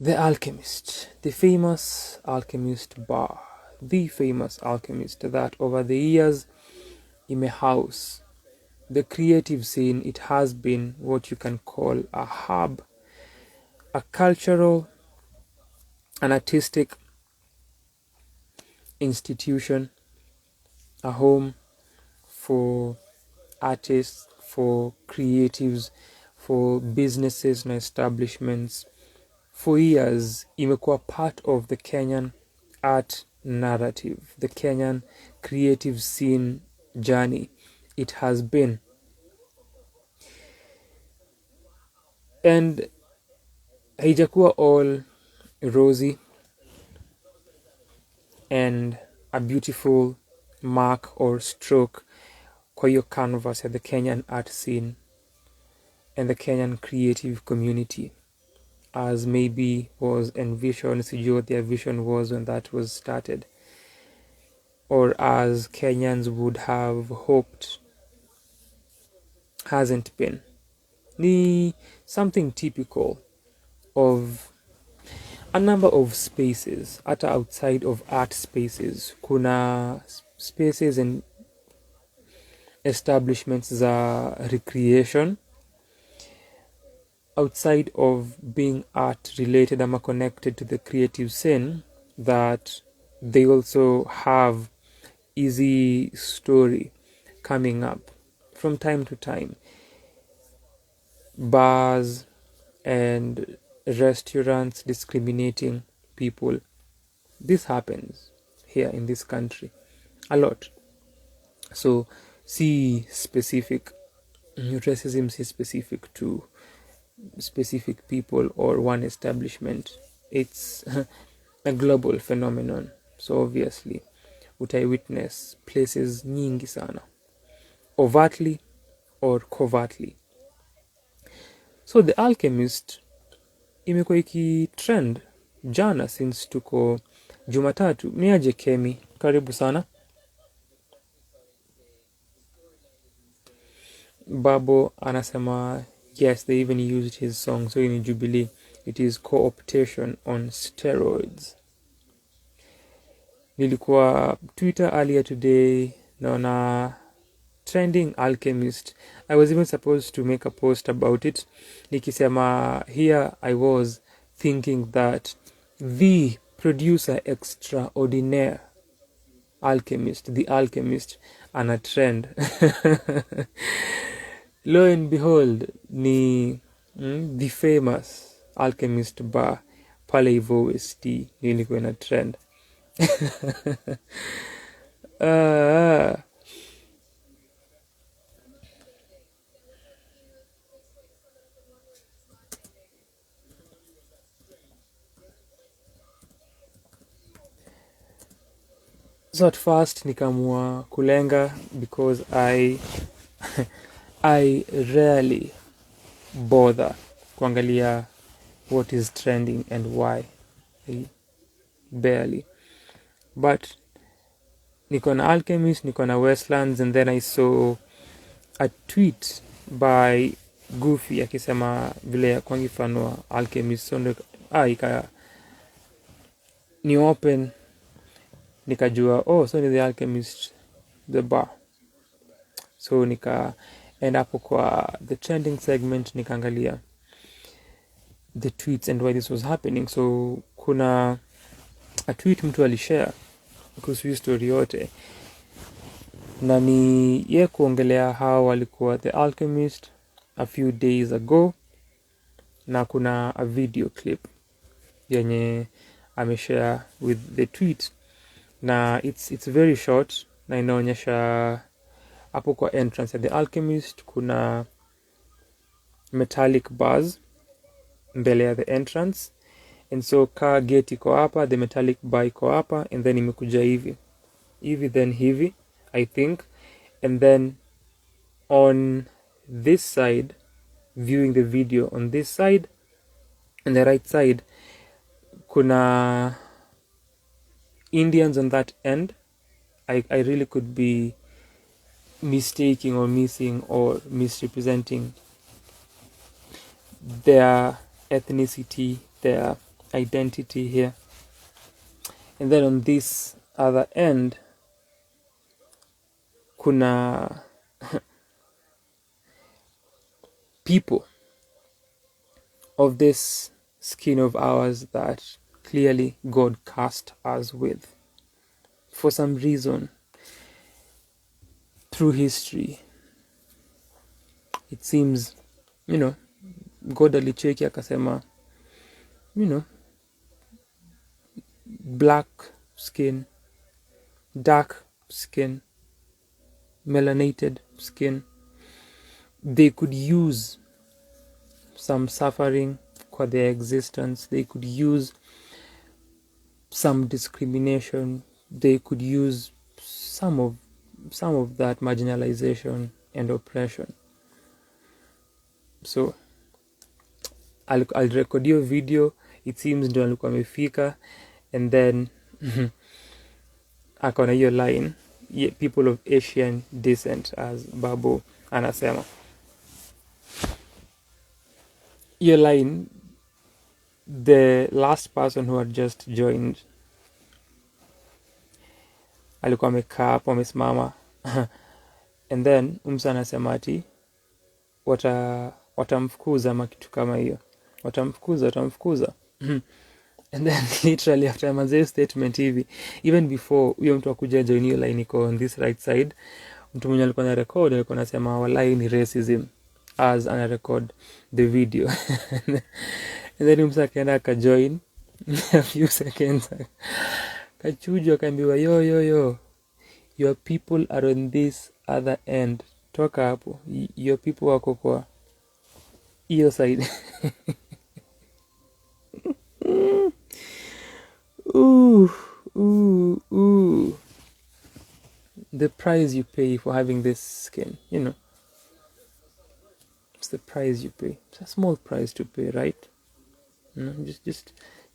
The Alchemist, the famous Alchemist bar, the famous Alchemist that over the years imehouse the creative scene. It has been what you can call a hub, a cultural, an artistic institution, a home for artists, for creatives, for businesses and establishments. For years imekuwa part of the Kenyan art narrative, the Kenyan creative scene journey. It has been, and haijakuwa all rosy and a beautiful mark or stroke kwa hiyo canvas at the Kenyan art scene and the Kenyan creative community, as maybe was envisioned. Sijui what their vision was when that was started, or as Kenyans would have hoped. Hasn't been. Ni something typical of a number of spaces, hata outside of art spaces. Kuna spaces and establishments za recreation outside of being art related ama connected to the creative scene, that they also have easy story coming up from time to time. Bars and restaurants discriminating people. This happens here in this country a lot. So see specific racism, see specific to specific people or one establishment. It's a global phenomenon. So obviously utai witness places nyingi sana, overtly or covertly. So the Alchemist imekuwa ikitrend jana since tuko Jumatatu. Ni aje Kemi, karibu sana. Babo anasema yes, they even used his song, so in Jubilee it is co-optation on steroids. Nilikuwa Twitter earlier today naona trending Alchemist. I was even supposed to make a post about it, nikisema here I was thinking that the producer extraordinaire Alchemist, the Alchemist, ana trend. Lo and behold, ni the famous Alchemist bar pale hivyo West nilikuwa na trend. So at first nikamua kulenga because I rarely bother kuangalia what is trending and why. Barely. But niko na Alchemist, niko na Westlands, and then I saw a tweet by Goofy akisema vile ya kwangi fanwa Alchemist. So ika ni open, nikajua so ni the Alchemist the bar. So nika end up kwa the trending segment, nikaangalia the tweets and why this was happening. So kuna a tweet mtu alishare kuhusu story yote, na ni ye kuongelea how walikuwa the Alchemist a few days ago, na kuna a video clip yenye ameshare with the tweet, na it's very short, na inaonyesha hapo kwa entrance ya the Alchemist kuna metallic bars mbele ya the entrance, and so car gate iko hapa, the metallic bar iko hapa, and then imekuja hivi then hivi I think, and then on this side, viewing the video on this side and the right side, kuna Indians on that end. I really could be mistaking or missing or misrepresenting their ethnicity, their identity here. And then on this other end, kuna people of this skin of ours that clearly God cast us with. For some reason, through history, it seems, God alicheki akasema, black skin, dark skin, melanated skin, they could use some suffering for their existence. They could use some discrimination. They could use some of that marginalization and oppression. So I'll record your video. It seems ndio alikuwa amefika, and then akona hiyo line, people of Asian descent, as Babu anasema. Your line, the last person who had just joined alikuwa amekaa hapo amesimama and then umsa anasema ati watamfukuza ama kitu kama hiyo, watamfukuza and then literally after manze statement hivi, even before huyo mtu akuja join hiyo line iko on this right side, mtu mwenye alikuwa na record alikuwa anasema walai ni racism as ana record the video and then umsa akaenda akajoin a few seconds kachujwa akaambiwa yo your people are on this other end, toka hapo, your people wako kwa hiyo side ooh. The price you pay for having this skin, it's the price you pay. It's a small price to pay, right?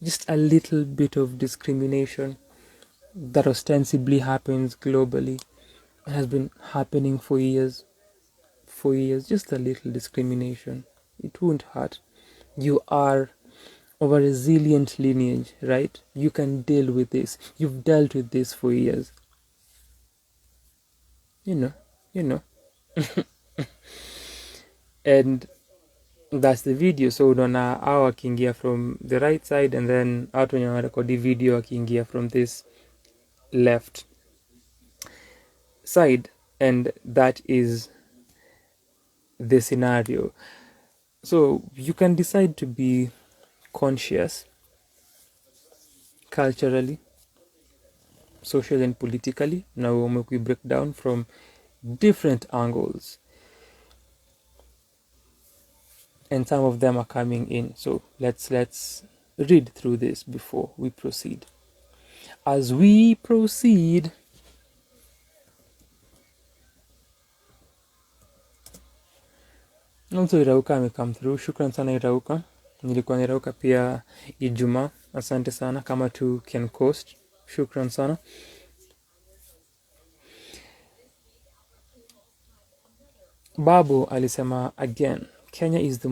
Just a little bit of discrimination that ostensibly happens globally. It has been happening for years. Just a little discrimination. It won't hurt. You are of a resilient lineage, right? You can deal with this. You've dealt with this for years. You know. And that's the video. So unaona hao wakiingia from the right side, and then watu wenye wanarekodi video wakiingia from this left side, and that is the scenario. So you can decide to be conscious culturally, socially and politically. Now we break down from different angles, and some of them are coming in. So let's read through this before we proceed. As we proceed, also Irauka ame come through. Shukran sana Irauka. Nilikuwa Irauka pia Ijumaa. Asante sana kama tu can coast. Shukran sana. Babu alisema again, Kenya is the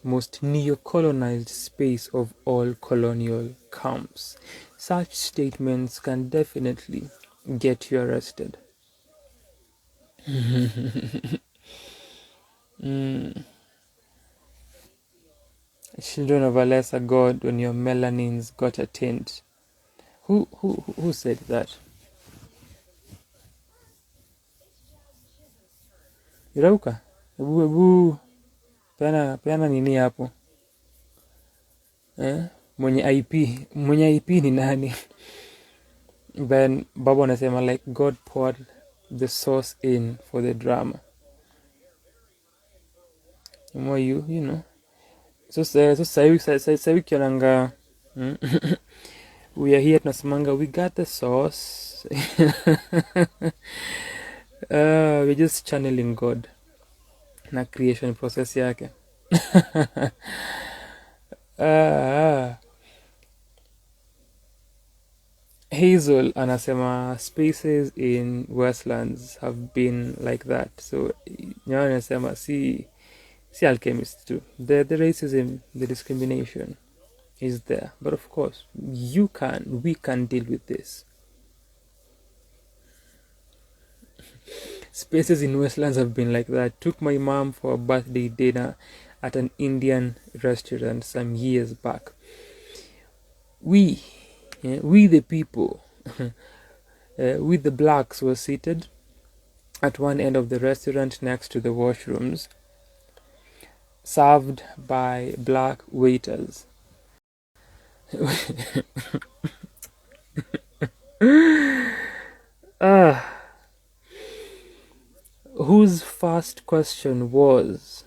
most neo-colonized space of all colonial camps. Such statements can definitely get you arrested. Children of a lesser god when your melanins got a tint. Who said that? Irauka? Ebu peana nini hapo? Mwenye IP ni nani? Then Baba anasema like God poured the sauce in for the drama. The more you know. So sawi kionanga we are here tunasemanga we got the sauce. We're just channeling God na creation process yake. Hazel anasema spaces in Westlands have been like that. So nyawa anasema si Alchemist too. The racism, the discrimination is there. But of course, we can deal with this. Spaces in Westlands have been like that. Took my mom for a birthday dinner at an Indian restaurant some years back. We the people, we the blacks were seated at one end of the restaurant next to the washrooms, served by black waiters. Whose first question was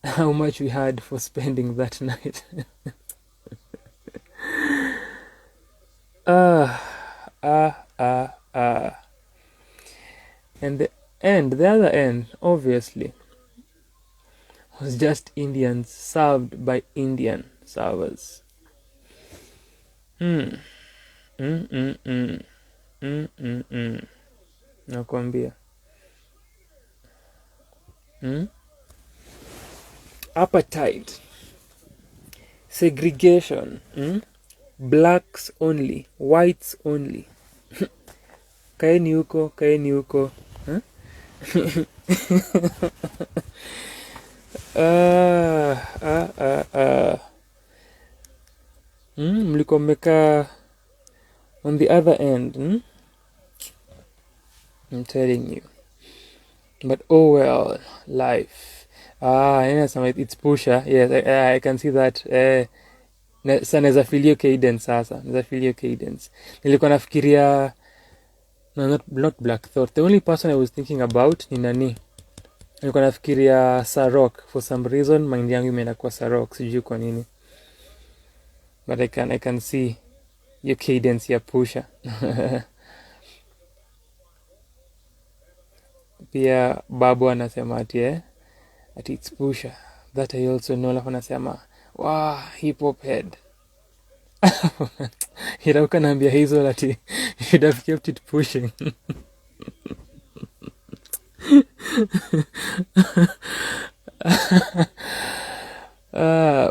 how much we had for spending that night. And the other end, obviously, was just Indians served by Indian servers. Nakwambia. Appetite, segregation, blacks only, whites only. Kaeni huko. Mlikuwa mmekaa on the other end. I'm telling you. But oh well, life. It's pusher. Yes, I can see that. Sasa naweza feel hiyo cadence sasa. Naweza feel hiyo cadence. Nilikuwa nafikiria not Black Thought. The only person I was thinking about ni nani? Nilikuwa nafikiria Sarok. For some reason mind yangu imeenda kwa Sarok, sijui kwa nini. But I can see your cadence ya pusher. Pia babu anasema ati it's pusher. That I also know. Alafu anasema wow, hip hop head. Hirauka naambia hizo ati you should have kept it pushing.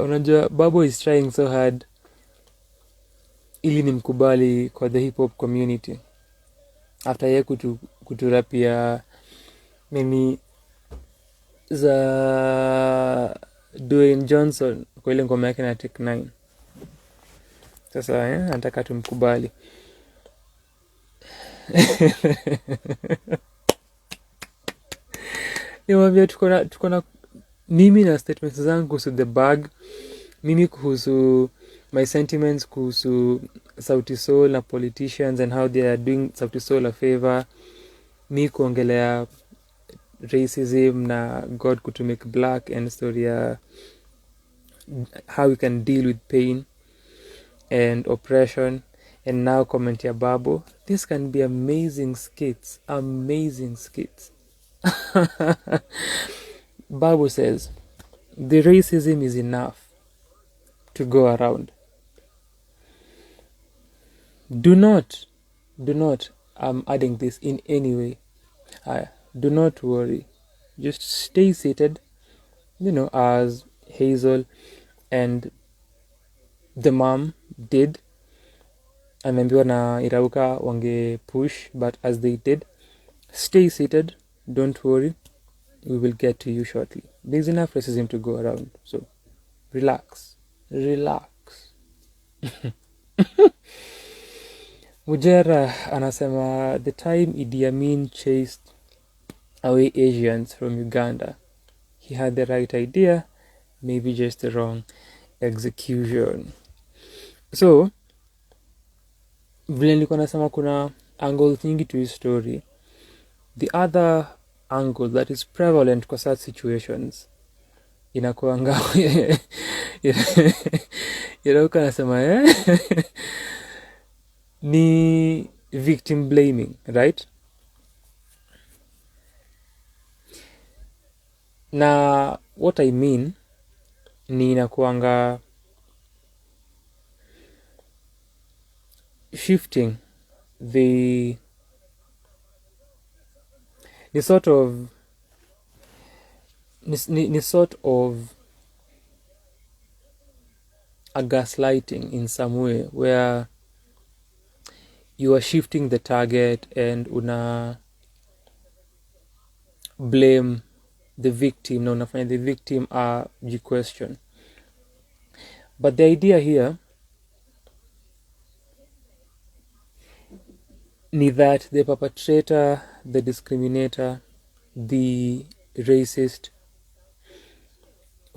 Unajua babu is trying so hard ili ni mkubali kwa the hip hop community. After ye kuturapia mimi za Dwayne Johnson kwa ile ngoma yake na Take 9. Sasa nataka tumkubali. Niwaambia tuko na mimi na statements zangu kuhusu the bag, mimi kuhusu my sentiments kuhusu Sauti Sol na politicians and how they are doing Sauti Sol a favor, mi kuongelea racism na God to make black and story how we can deal with pain and oppression, and now comment ya Babu. This can be amazing skits. Babu says the racism is enough to go around. Do not I'm adding this in any way. Do not worry, just stay seated, as Hazel and the mom did. Ameambiwa na Irauka wange push, but as they did, stay seated, don't worry, we will get to you shortly. There's enough racism to go around, so relax. Mujera anasema the time Idi Amin chased away Asians from Uganda, he had the right idea, maybe just the wrong execution. So vile nilikuwa nasema kuna angles nyingi to his story. The other angle that is prevalent kwa such situations inakuanga Irauka nasema ni victim blaming, right? Na what I mean ni inakuanga shifting the sort of a gaslighting in some way where you are shifting the target and una blame the victim na unafanya the victim question. But the idea here ni that the perpetrator, the discriminator, the racist,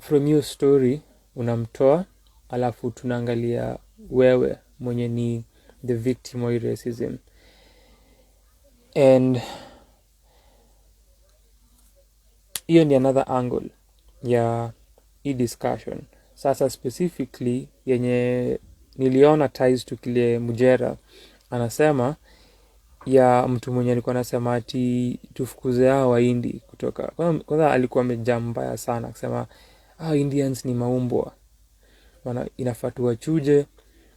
from your story unamtoa, alafu tunaangalia wewe mwenye ni the victim of racism. And hiyo ni another angle ya hii discussion. Sasa specifically yenye niliona ties to kile Mujera anasema ya mtu mwenye alikuwa anasema ati tufukuze hao Wahindi kutoka. Kwanza alikuwa amejaa mbaya sana akisema Indians ni maumbwa, inafaa tuwachuje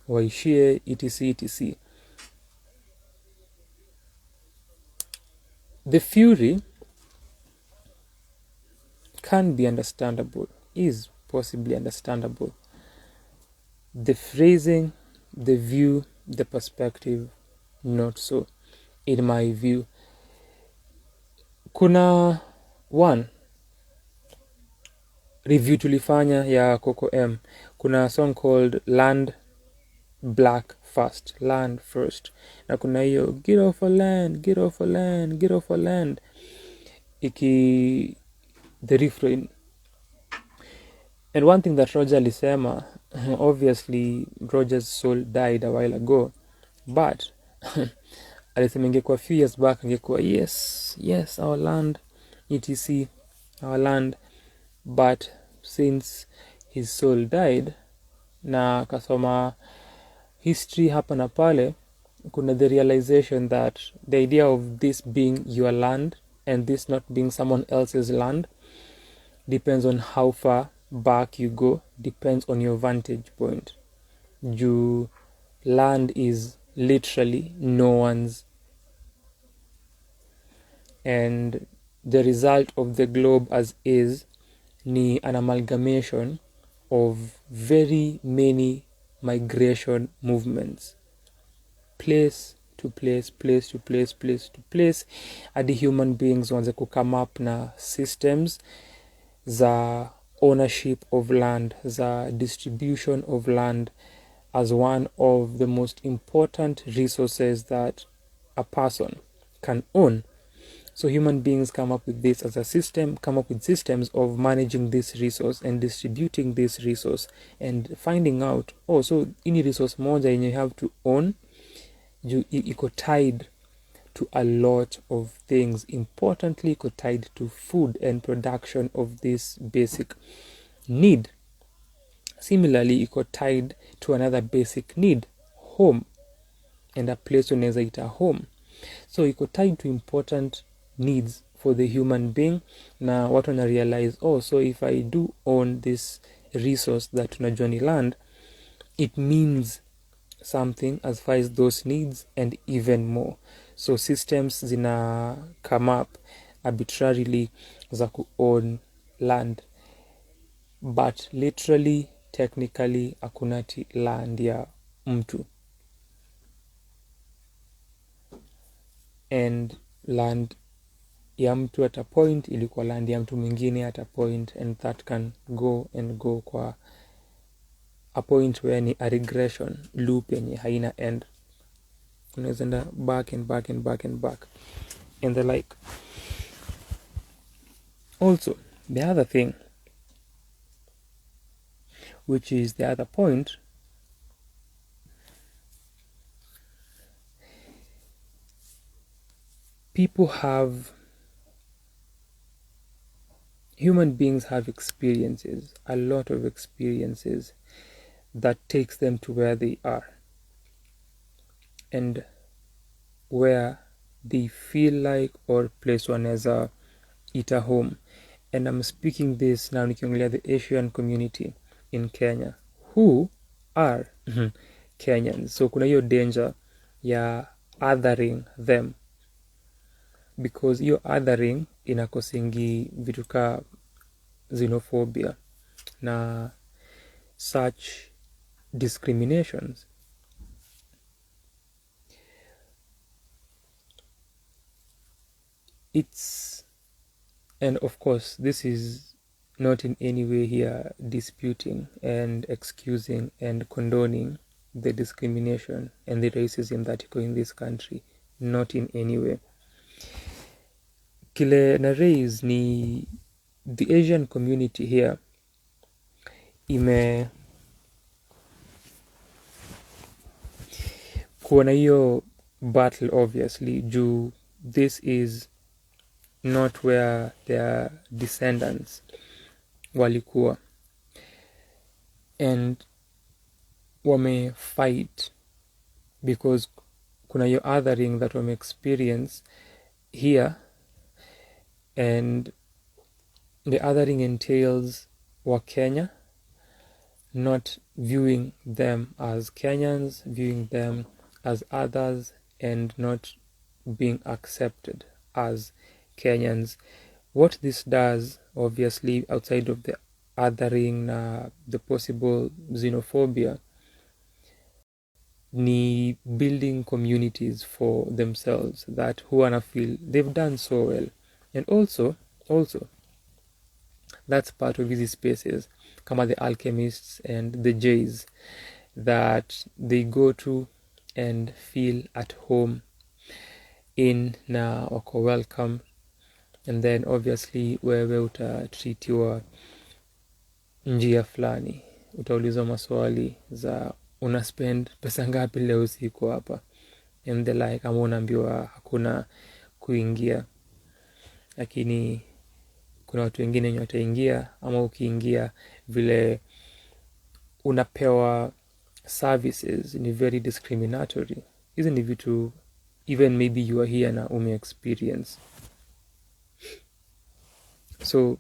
waishie etc. The fury can be understandable, is possibly understandable. The phrasing, the view, the perspective, not so, in my view. Kuna one review tulifanya ya Coco M. Kuna song called Land Black First, Land First. Na kuna hiyo get off a land, get off a land, get off a land. Iki the refrain. And one thing that Roger alisema, obviously Roger's soul died a while ago, but alisema ingekuwa few years back ingekuwa yes our land etc, our land. But since his soul died na kasoma history hapa na pale, kuna the realization that the idea of this being your land and this not being someone else's land depends on how far back you go, depends on your vantage point. Land is literally no one's, and the result of the globe as is ni an amalgamation of very many migration movements, place to place, place to place, place to place, hadi human beings wanze come up na systems za ownership of land, za distribution of land as one of the most important resources that a person can own. So human beings come up with this as a system, come up with systems of managing this resource and distributing this resource and finding out, so any resource moja you have to own, iko tied to a lot of things. Importantly, iko tied to food and production of this basic need. Similarly, iko tied to another basic need, home, and a place unaweza ita home. So iko tied to important needs for the human being. Na watu wana realize, so if I do own this resource that tunajua ni land, it means something as far as those needs and even more. So systems zina come up arbitrarily za ku own land, but literally technically akunati land ya mtu, and land ya mtu at a point ilikuwa land ya mtu mwingine at a point, and that can go and go kwa a point where ni a regression loop yenye haina end, unaweza enda back and back and back and back and the like. Also, the other thing, which is the other point, human beings have experiences, a lot of experiences that takes them to where they are and where they feel like or place wanaweza ita home. And I'm speaking this now nikiongelea the Asian community in Kenya who are Kenyans. So kuna hiyo danger ya othering them, because hiyo othering inakosingi vitu ka xenophobia na such discriminations. And of course, this is not in any way here disputing and excusing and condoning the discrimination and the racism that iko in this country, not in any way. Kile na raise ni the Asian community here kuona hiyo battle obviously juu this is not where their descendants walikuwa, and wame fight because kuna hiyo othering that wame experience here, and the othering entails wa Kenya not viewing them as Kenyans, viewing them as others, and not being accepted as Kenyans. What this does, obviously, outside of the othering, the possible xenophobia, ni building communities for themselves that who wanna feel they've done so well. And also, that's part of these spaces, kama the Alchemists and the Jays, that they go to and feel at home in, na wako welcome. And then obviously wewe utatreatiwa njia fulani, utaulizwa maswali za una spend pesa ngapi leo usiku hapa, and the like, ama unaambiwa hakuna kuingia, lakini kuna watu wengine wenye wataingia, ama ukiingia vile unapewa services ni very discriminatory. Hizi ni vitu even maybe you are here na ume experience. So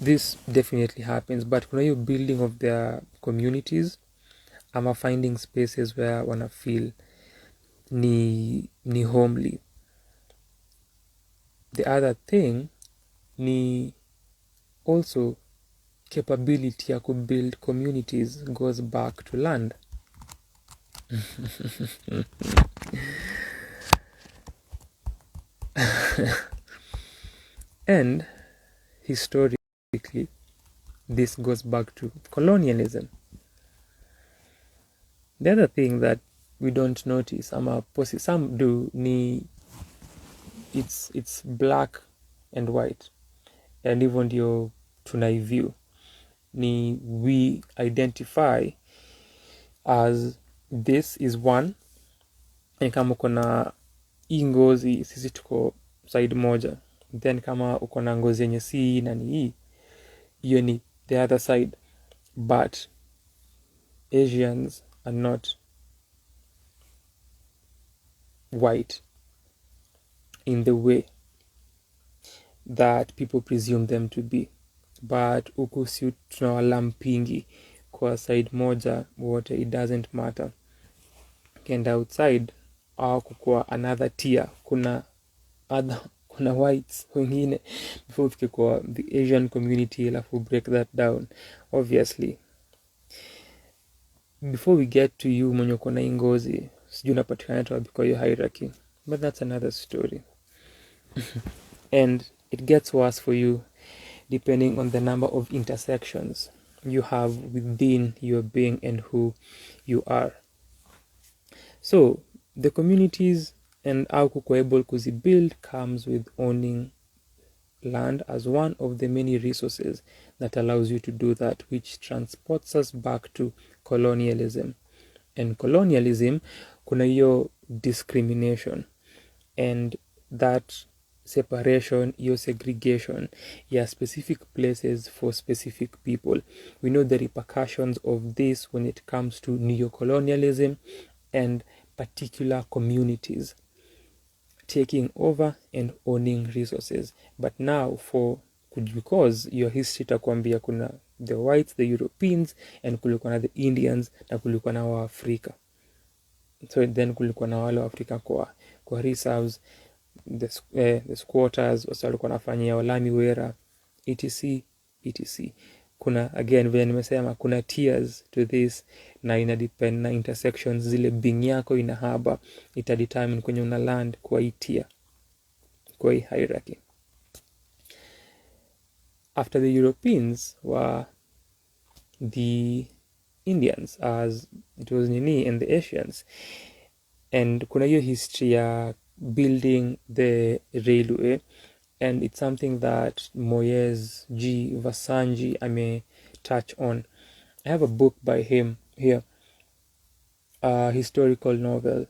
this definitely happens, but kuna hiyo building of their communities, ama finding spaces where wana feel ni homely. The other thing ni also capability ya build communities goes back to land. And historically, this goes back to colonialism. The other thing that we don't notice, some do, ni it's black and white, and even ndio tunaiview ni we identify as this is one, and kama uko na hii ngozi sisi tuko side moja, then kama uko na ngozi yenye si na ni hii, hiyo ni the other side. But Asians are not white in the way that people presume them to be, but huku si tunawalampingi kwa side moja wote, it doesn't matter. And outside au kukua another tier, kuna whites wengine before ufike kwa the Asian community, alafu break that down. Obviously, before we get to you mwenye uko na ngozi sijui unapatikana tu kwa hiyo hierarchy, but that's another story. And it gets worse for you depending on the number of intersections you have within your being and who you are. So the communities and how kuko able kuzibuild comes with owning land as one of the many resources that allows you to do that, which transports us back to colonialism. And colonialism, kuna hiyo discrimination and that separation, your segregation, specific places for specific people. We know the repercussions of this when it comes to neocolonialism and particular communities taking over and owning resources. But now because your history takwambia kuna the whites, the Europeans, and kulikuwa na the Indians, na kulikuwa na wa Afrika. So then kulikuwa na wale wa Afrika kwa reserves, the squatters, wasa walikuwa nafanyia walami wera, etc. kuna again vile nimesema kuna tiers to this, na ina depend na intersections zile being yako ina haba ita determine kwenye una land kwa hii tier, kwa hii hierarchy. After the Europeans were the Indians, as it was Nini and the Asians, and kuna hiyo history ya building the railway, and it's something that Moyes G. Vasanji ame touch on. I have a book by him here, a historical novel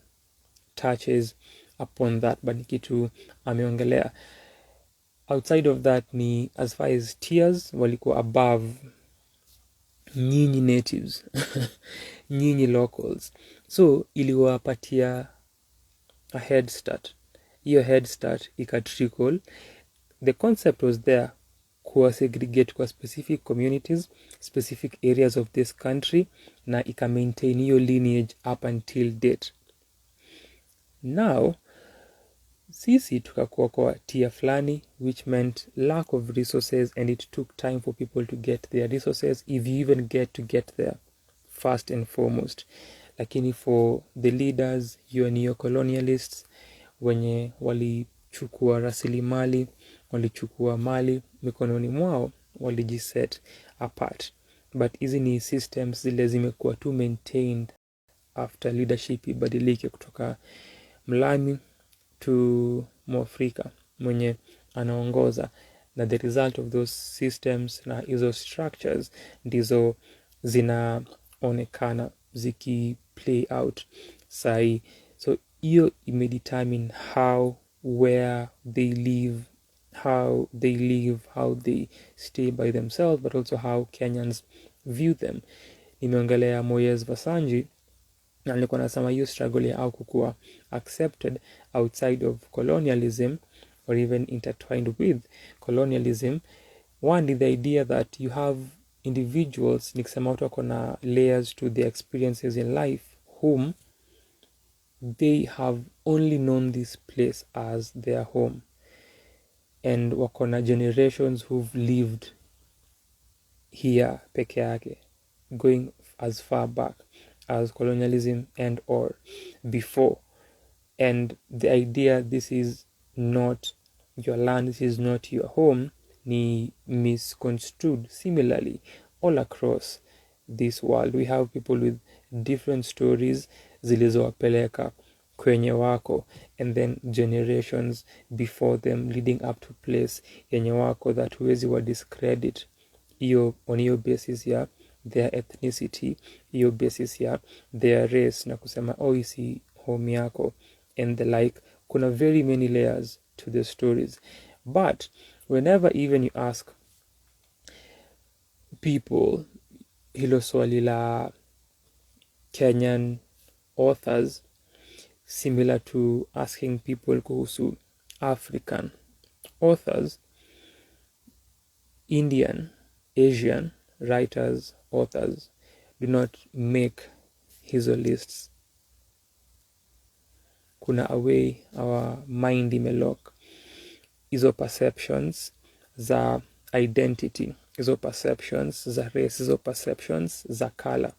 touches upon that, but ni kitu ameongelea. Outside of that ni as far as tiers walikuwa above nyinyi natives nyinyi locals, so iliwapatia a head start. Hiyo head start ikatrickle. The concept was there kuwa segregate kwa specific communities, specific areas of this country, na ika maintain hiyo lineage up until date. Now sisi tukakuwa kwa tier flani, which meant lack of resources, and it took time for people to get their resources, if you even get there first and foremost. Lakini for the leaders, your neo-colonialists, wenye walichukua rasilimali, walichukua mali mikononi mwao, walijiset apart. But hizi ni systems zile zimekuwa tu maintained after leadership ibadilike kutoka mlami to Mwafrika mwenye anaongoza, na the result of those systems na hizo structures ndizo zinaonekana ziki play out sahi. So hiyo imedetermine how, where they live, how they stay by themselves, but also how Kenyans view them. Nimeongelea Moyes Vasanji, na nilikuwa nasema hiyo struggle ya au kukua accepted outside of colonialism or even intertwined with colonialism. One is the idea that you have individuals, nikisema watu wako na layers to their experiences in life, whom they have only known this place as their home, and wako na generations who've lived here peke yake, going as far back as colonialism and or before. And the idea this is not your land, this is not your home, ni misconstrued similarly all across this world. We have people with different stories zilizowapeleka kwenye wako, and then generations before them leading up to place yenye wako that huwezi wa discredit hiyo on hiyo basis ya their ethnicity, hiyo basis ya their race, na kusema isi home yako and the like. Kuna very many layers to the stories, but whenever even you ask people hilo swali la Kenyan authors, similar to asking people kuhusu African authors, Indian, Asian writers, authors do not make hizo lists. Kuna a way our mind imelock hizo perceptions za identity, hizo perceptions za race, hizo perceptions za color,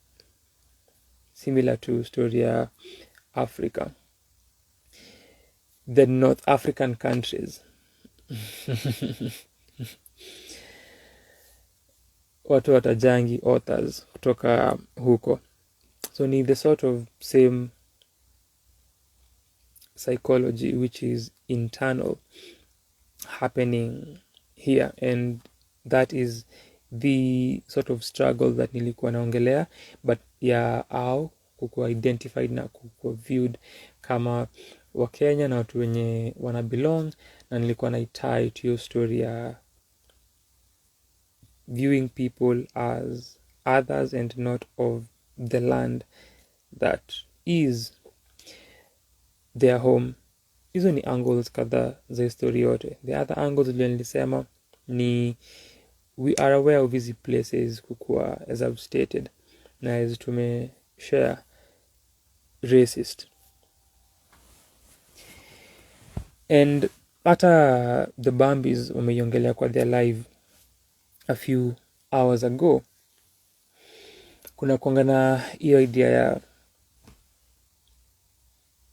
similar to story ya Africa, the North African countries. Watu watajangi authors kutoka huko, so ni the sort of same psychology which is internal happening here, and that is the sort of struggle that nilikuwa naongelea, but ya au kukuwa identified na kukuwa viewed kama Wakenya na watu wenye wana belong, na nilikuwa naitie to your story ya viewing people as others and not of the land that is their home. Hizo ni angles kadhaa za historia yote. The other angles vile nilisema ni we are aware of these places kukua, as I've stated, na as tumeshare, racist. And hata the Bambis wameiongelea kwa their live a few hours ago, kuna kuanga na hiyo idea ya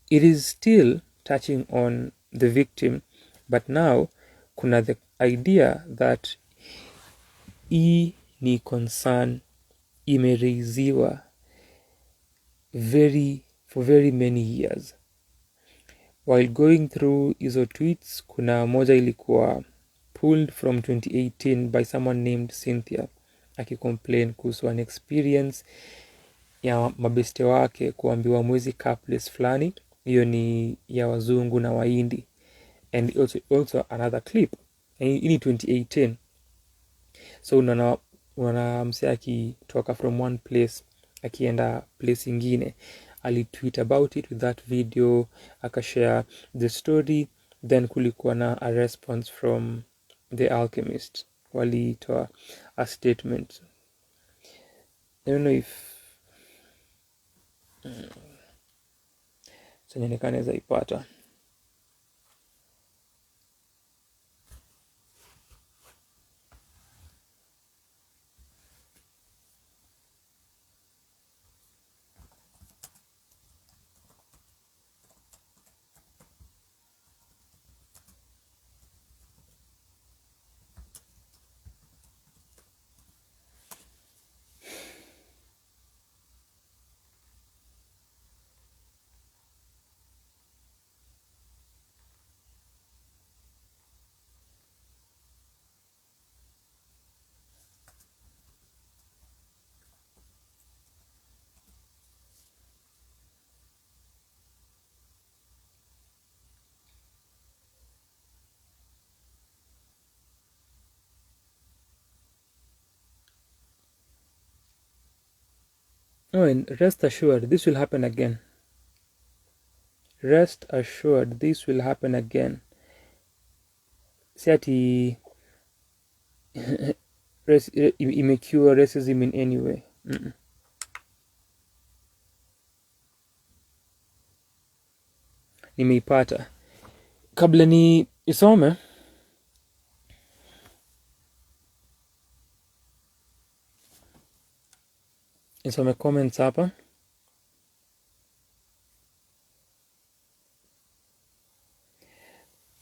it is still touching on the victim, but now kuna the idea that hii ni concern imereiziwa for very many years. While going through hizo tweets, kuna moja ilikuwa pulled from 2018 by someone named Cynthia, akicomplain kuhusu an experience ya mabeste wake kuambiwa mwezi kaa place fulani. Hiyo ni ya wazungu na Wahindi. And also another clip, hii ni 2018. So unaona msee akitoka from one place akienda place ingine. Alitweet about it with that video, akashare the story, then kulikuwa na a response from the Alchemist. Walitoa a statement. I don't know if senyenekane za ipata. Oh, and rest assured, this will happen again. Rest assured, this will happen again. Si ati imecure racism in any way. Nimeipata. Kabla ni isome, nisome comments hapa.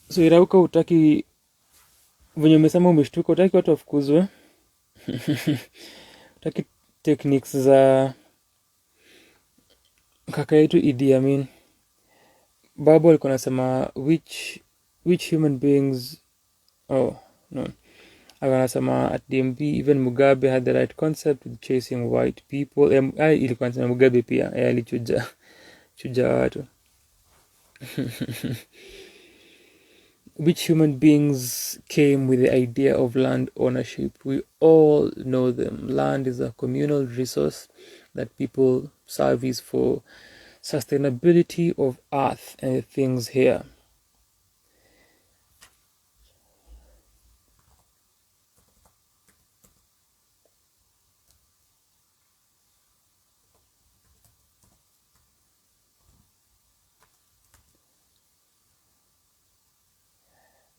So Irauka, utaki venye umesema umeshtuka, utaki watu wafukuzwe. Utaki techniques za kaka yetu Idi Amin. Babu alikuwa anasema which human beings, oh no, anasema at DMB even Mugabe had the right concept with chasing white people. Ilikuwa anasema Mugabe pia alichuja watu. Which human beings came with the idea of land ownership? We all know them. Land is a communal resource that people service for sustainability of earth and the things here.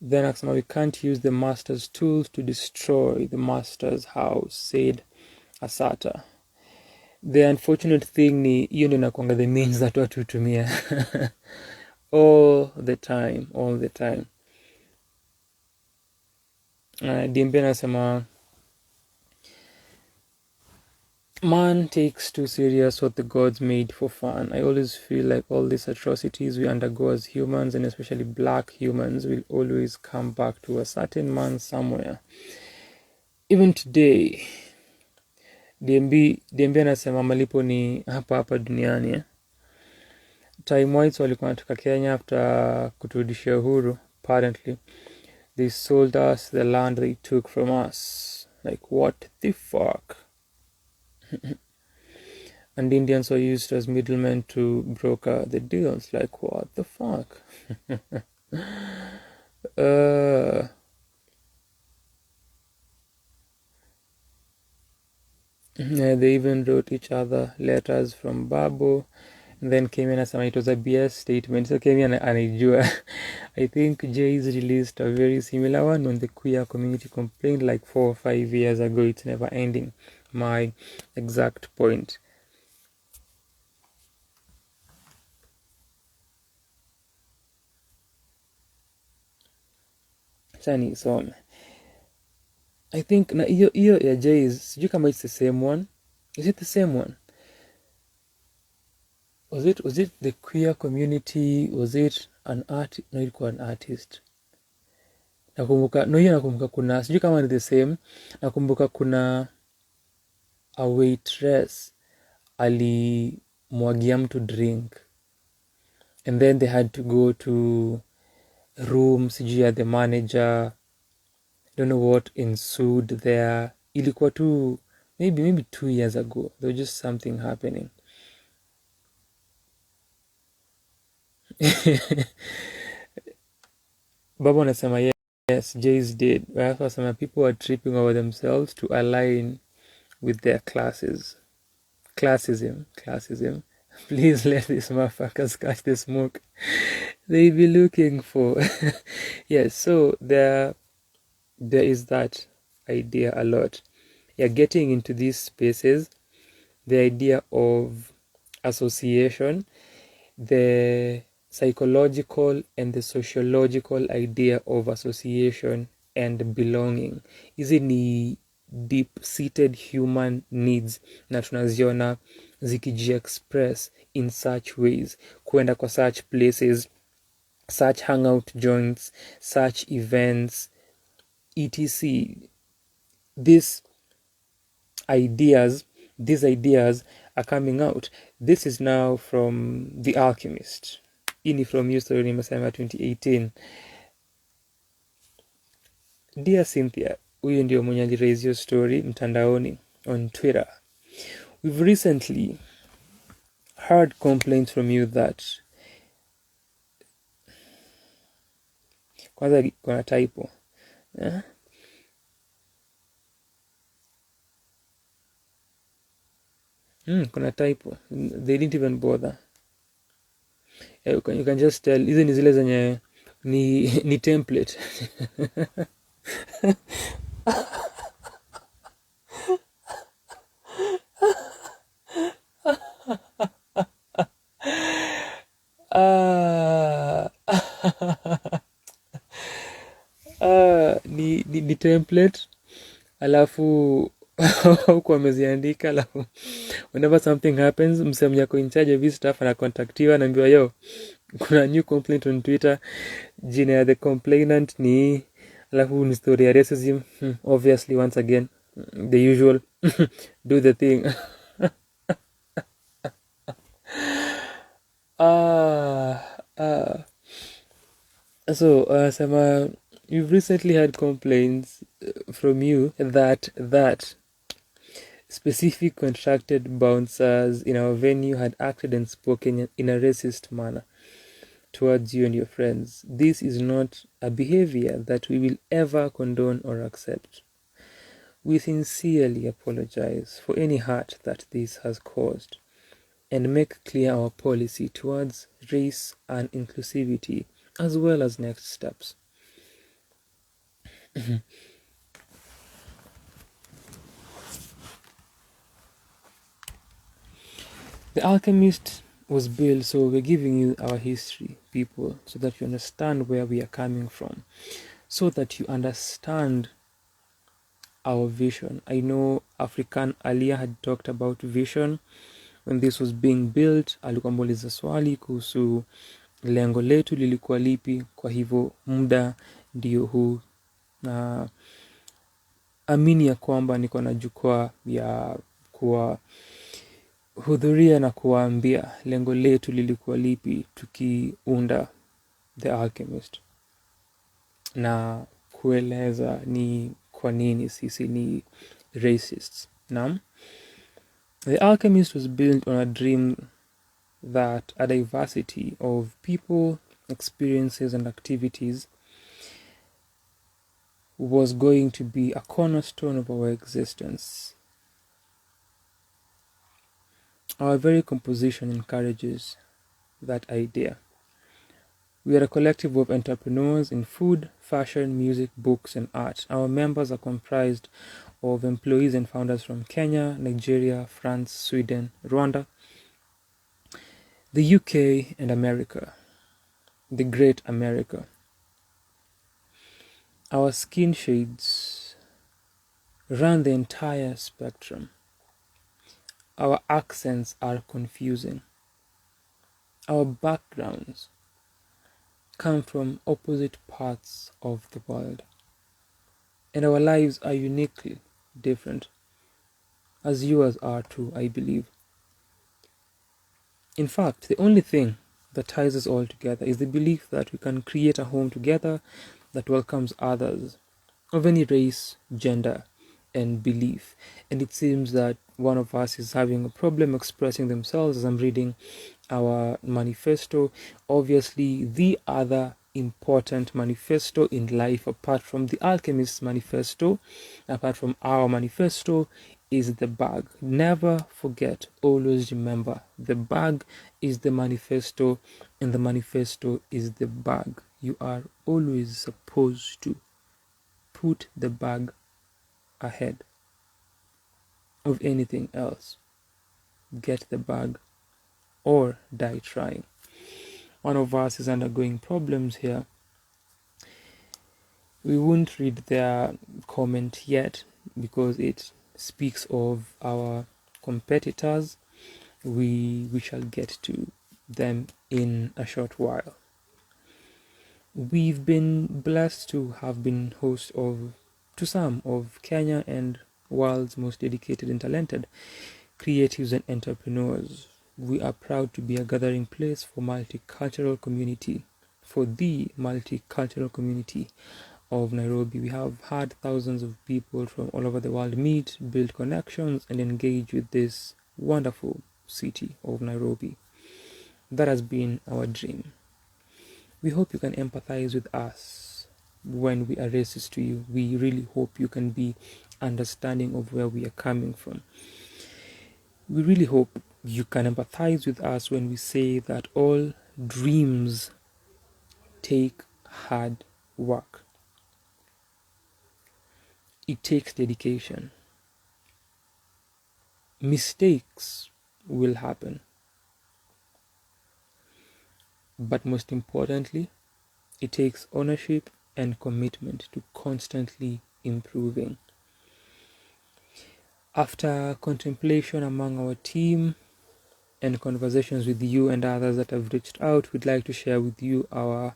Then akasema, we can't use the master's tools to destroy the master's house, said Asata. The unfortunate thing ni hiyo ndio inakuanga the means that watu hutumia all the time. Dimbe anasema, man takes too serious what the gods made for fun. I always feel like all these atrocities we undergo as humans, and especially black humans, will always come back to a certain man somewhere. Even today, DMB anasema malipo ni hapa duniani. Time whites walikuwa wanatoka Kenya after kuturudishia uhuru. Apparently, they sold us the land they took from us. Like, what the fuck? And Indians were used as middlemen to broker the deals. Like, what the fuck? They even wrote each other letters from Babu. And then came in anasema it was a BS statement. So came in anaijua. I think Jay's released a very similar one on the queer community complaint like 4 or 5 years ago. It's never ending. My exact point. Sani, so I think na hiyo ya Jay's, sijui kama it's the same one. Is it the same one? Was it the queer community? Was it an art? No, ilikuwa an artist. Nakumbuka kuna, sijui kama ni the same. Nakumbuka kuna a waitress alimwagia mtu drink. And then they had to go to room, sijui ya the manager. Don't know what ensued there. Ilikuwa tu, maybe 2 years ago. There was just something happening. Baba anasema yes, Jays did. Some people are tripping over themselves to align with their classes. Classism. Please let these motherfuckers catch the smoke. They be looking for. Yes, so there is that idea a lot. You're getting into these spaces, the idea of association, the psychological and the sociological idea of association and belonging. Hizi ni deep-seated human needs na tunaziona zikiji-express in such ways, kuenda kwa such places, such hangout joints, such events, etc. These ideas are coming out. This is now from The Alchemist. Ini from you story nimesema 2018. Dear Cynthia, huyu ndio mwenye aliraise your story mtandaoni on Twitter. We've recently heard complaints from you that kwanza kuna typo. Kuna typo. They didn't even bother. You can just tell hizi ni zile zenye ni template. Ni template alafu huku wameziandika, alafu whenever something happens msemo yako in charge of this stuff anakontaktiwa, anaambiwa yo kuna new complaint on Twitter, jina ya the complainant ni, alafu ni story ya racism. Obviously once again the usual do the thing. So Sama, you've recently had complaints from you that specific contracted bouncers in our venue had acted and spoken in a racist manner towards you and your friends. This is not a behavior that we will ever condone or accept. We sincerely apologize for any hurt that this has caused and make clear our policy towards race and inclusivity, as well as next steps. The Alchemist was built, so we're giving you our history, people, so that you understand where we are coming from, so that you understand our vision. I know African Alia had talked about vision when this was being built. Alikuwa muuliza swali kuhusu lengo letu lilikuwa lipi, kwa hivyo muda ndio huu, na amini ya kwamba niko na jukwaa ya kuwahudhuria na kuwaambia lengo letu lilikuwa lipi tukiunda The Alchemist, na kueleza ni kwa nini sisi ni racists. Naam. The Alchemist was built on a dream that a diversity of people, experiences, and activities was going to be a cornerstone of our existence. Our very composition encourages that idea. We are a collective of entrepreneurs in food, fashion, music, books, and art. Our members are comprised of employees and founders from Kenya, Nigeria, France, Sweden, Rwanda, the UK, and America, the great America. Our skin shades run the entire spectrum. Our accents are confusing. Our backgrounds come from opposite parts of the world. And our lives are uniquely different, as yours are too, I believe. In fact, the only thing that ties us all together is the belief that we can create a home together that welcomes others of any race, gender, and belief. And it seems that one of us is having a problem expressing themselves as I'm reading our manifesto. Obviously, the other important manifesto in life, apart from the Alchemist manifesto, apart from our manifesto, is the bag. Never forget, always remember, the bag is the manifesto, and the manifesto is the bag. You are always supposed to put the bag ahead of anything else. Get the bag or die trying. One of us is undergoing problems here. We won't read their comment yet because it speaks of our competitors. We shall get to them in a short while. We've been blessed to have been host to some of Kenya and world's most dedicated and talented creatives and entrepreneurs. We are proud to be a gathering place for multicultural community, for the multicultural community of Nairobi. We have had thousands of people from all over the world meet, build connections, and engage with this wonderful city of Nairobi. That has been our dream. We hope you can empathize with us when we are racist to you. We really hope you can be understanding of where we are coming from. We really hope you can empathize with us when we say that all dreams take hard work. It takes dedication. Mistakes will happen. But most importantly, it takes ownership and commitment to constantly improving. After contemplation among our team and conversations with you and others that have reached out, we'd like to share with you all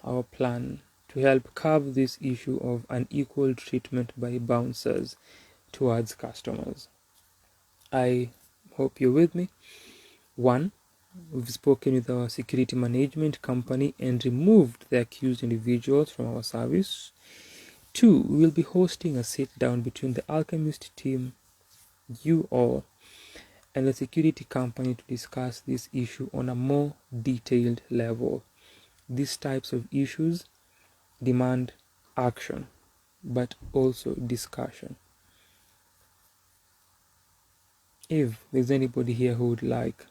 our plan to help curb this issue of unequal treatment by bouncers towards customers. I hope you're with me. 1. We've spoken with our security management company and removed the accused individuals from our service. 2. We will be hosting a sit-down between the Alchemist team, you all, and the security company to discuss this issue on a more detailed level. These types of issues demand action, but also discussion. If there's anybody here who would like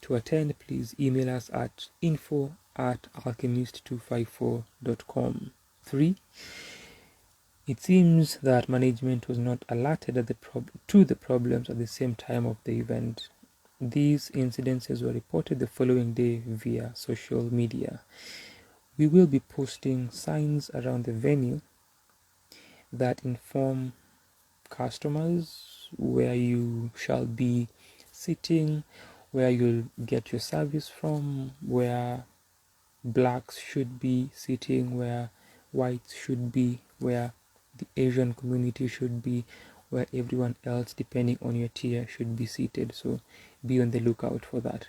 to attend, please email us at info@alchemist254.com. 3. It seems that management was not alerted to the problems at the same time of the event. These incidences were reported the following day via social media. We will be posting signs around the venue that inform customers where you shall be sitting, where you'll get your service from, where blacks should be sitting, where whites should be, where the Asian community should be, where everyone else, depending on your tier, should be seated. So be on the lookout for that.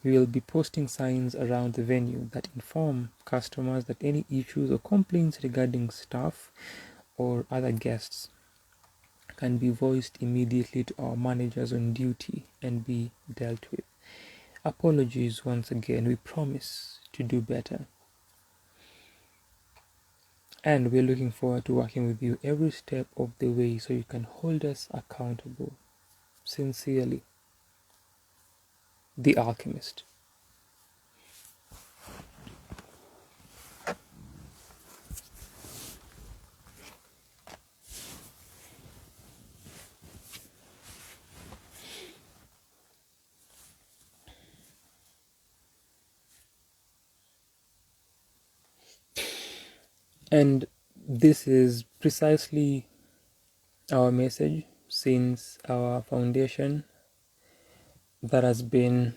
We will be posting signs around the venue that inform customers that any issues or complaints regarding staff or other guests can be voiced immediately to our managers on duty and be dealt with. Apologies once again, we promise to do better. And we're looking forward to working with you every step of the way so you can hold us accountable. Sincerely, The Alchemist. And this is precisely our message since our foundation. That has been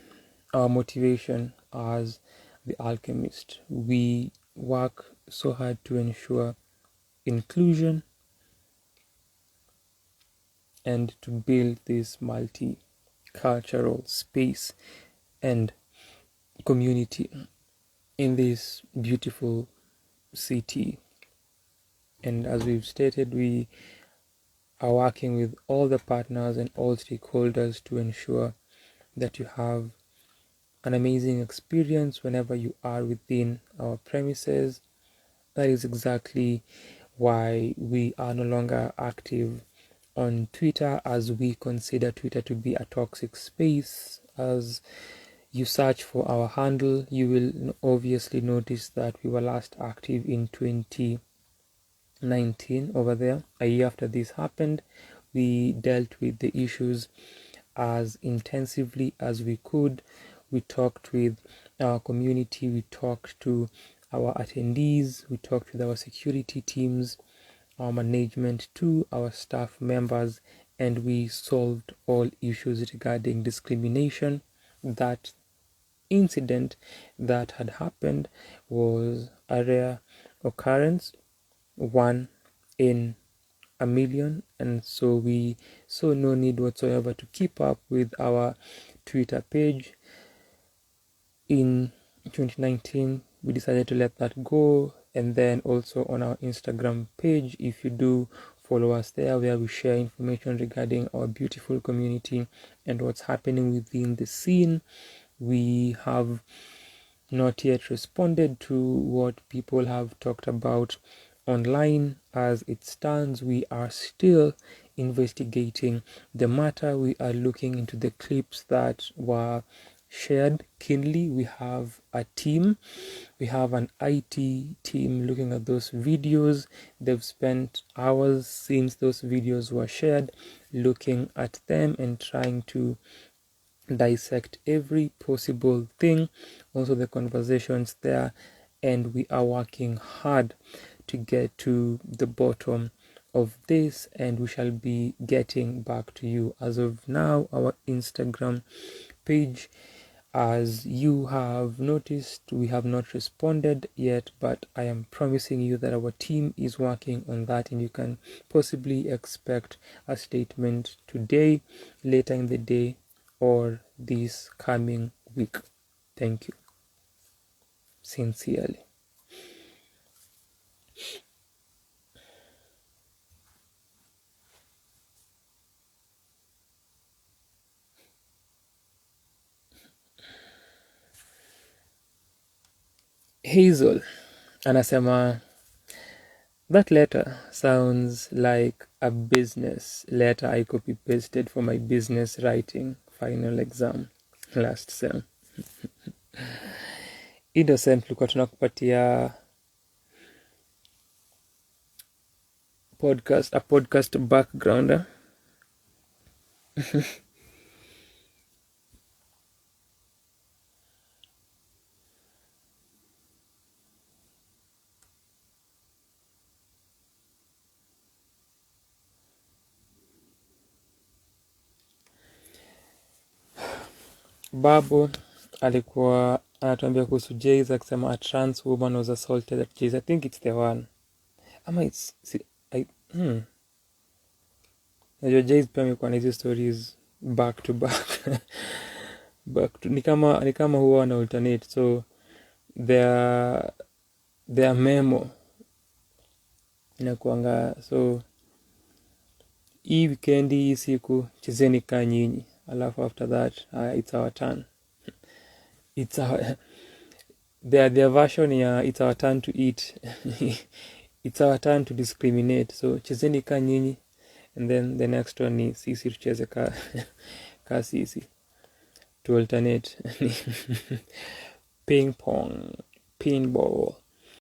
our motivation as The Alchemist. We work so hard to ensure inclusion and to build this multicultural space and community in this beautiful city. And as we've stated, we are working with all the partners and all stakeholders to ensure that you have an amazing experience whenever you are within our premises. That is exactly why we are no longer active on Twitter, as we consider Twitter to be a toxic space. As you search for our handle, you will obviously notice that we were last active in 2019 over there. A year after this happened, we dealt with the issues as intensively as we could. We talked with our community, we talked to our attendees, we talked with our security teams, our management, to our staff members, and we solved all issues regarding discrimination. That incident that had happened was a rare occurrence, one in a million, and so we saw no need whatsoever to keep up with our Twitter page. In 2019 we decided to let that go, and then also on our Instagram page, if you do follow us there, where we share information regarding our beautiful community and what's happening within the scene. We have not yet responded to what people have talked about online. As it stands, we are still investigating the matter. We are looking into the clips that were shared keenly. We have a team, we have an IT team looking at those videos. They've spent hours since those videos were shared looking at them and trying to dissect every possible thing, also the conversations there, and we are working hard to get to the bottom of this, and we shall be getting back to you. As of now, our Instagram page, as you have noticed, we have not responded yet, but I am promising you that our team is working on that, and you can possibly expect a statement today, later in the day, or this coming week. Thank you. Sincerely. Hazel anasema that letter sounds like a business letter I copy pasted for my business writing final exam last sem. Innocent, tulikuwa tunakupatia a podcast backgrounder. Babu alikuwa anatuambia kuhusu Jays, akisema a trans woman was assaulted at Jays. I think it's the one. Ama it's najua Jays pia amekuwa na hizi stories back to back. Ni kama huwa wana alternate, so their memo inakuanga, so hii weekendi, hii siku chezeni kaa nyinyi, alafu after that it's our turn. It's our their version ya it's our turn to eat it's our turn to discriminate, so chezeni ka nyinyi, and then the next one ni sisi tucheze ka sisi, to alternate. Ping pong, pinball.